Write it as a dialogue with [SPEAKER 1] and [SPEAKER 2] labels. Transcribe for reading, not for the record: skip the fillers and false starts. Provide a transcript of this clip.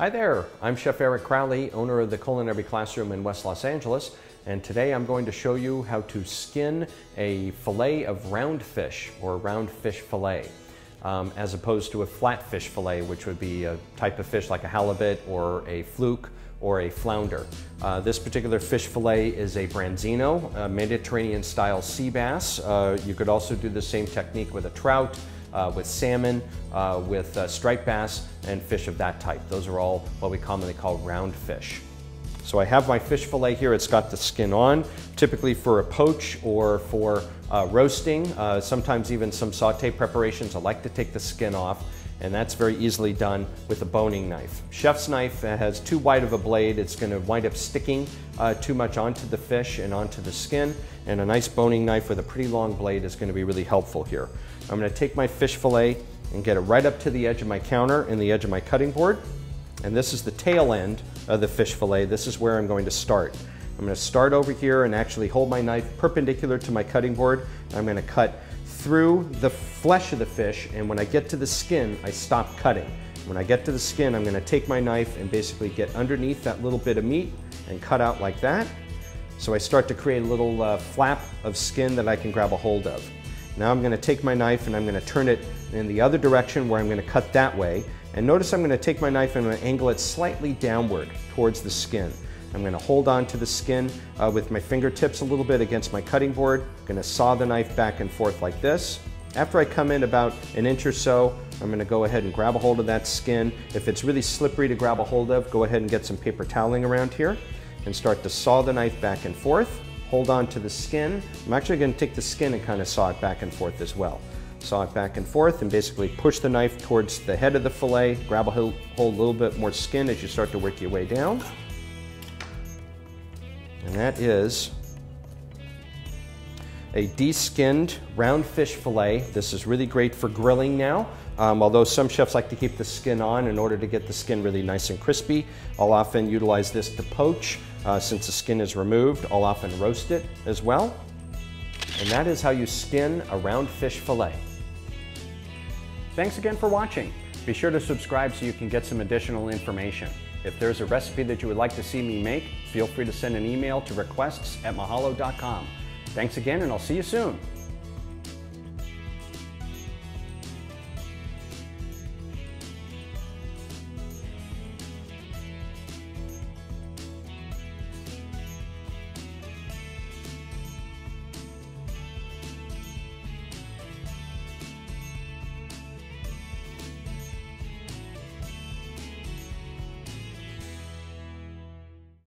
[SPEAKER 1] Hi there, I'm Chef Eric Crowley, owner of the Culinary Classroom in West Los Angeles, and today I'm going to show you how to skin a fillet of roundfish or roundfish fillet, as opposed to a flatfish fillet, which would be a type of fish like a halibut or a fluke or a flounder. This particular fish fillet is a branzino, a Mediterranean style sea bass. You could also do the same technique with a trout, with salmon, with striped bass, and fish of that type. Those are all what we commonly call round fish. So I have my fish fillet here. It's got the skin on, typically for a poach or for roasting. Sometimes even some saute preparations, I like to take the skin off, and that's very easily done with a boning knife. Chef's knife has too wide of a blade. It's going to wind up sticking too much onto the fish and onto the skin, and a nice boning knife with a pretty long blade is going to be really helpful here. I'm going to take my fish fillet and get it right up to the edge of my counter and the edge of my cutting board. And this is the tail end of the fish fillet. This is where I'm going to start. I'm going to start over here and actually hold my knife perpendicular to my cutting board. I'm going to cut through the flesh of the fish, and when I get to the skin, I stop cutting. When I get to the skin, I'm going to take my knife and basically get underneath that little bit of meat and cut out like that. So I start to create a little flap of skin that I can grab a hold of. Now I'm going to take my knife and I'm going to turn it in the other direction where I'm going to cut that way. And notice I'm going to take my knife and I'm going to angle it slightly downward towards the skin. I'm going to hold on to the skin with my fingertips a little bit against my cutting board. I'm going to saw the knife back and forth like this. After I come in about an inch or so, I'm going to go ahead and grab a hold of that skin. If it's really slippery to grab a hold of, go ahead and get some paper toweling around here and start to saw the knife back and forth. Hold on to the skin. I'm actually going to take the skin and kind of saw it back and forth as well. Saw it back and forth and basically push the knife towards the head of the fillet, grab a hold a little bit more skin as you start to work your way down. And that is a de-skinned roundfish fillet. This is really great for grilling now. Although some chefs like to keep the skin on in order to get the skin really nice and crispy. I'll often utilize this to poach. Since the skin is removed, I'll often roast it as well. And that is how you skin a roundfish fillet. Thanks again for watching. Be sure to subscribe so you can get some additional information. If there's a recipe that you would like to see me make, feel free to send an email to requests@mahalo.com. Thanks again, and I'll see you soon.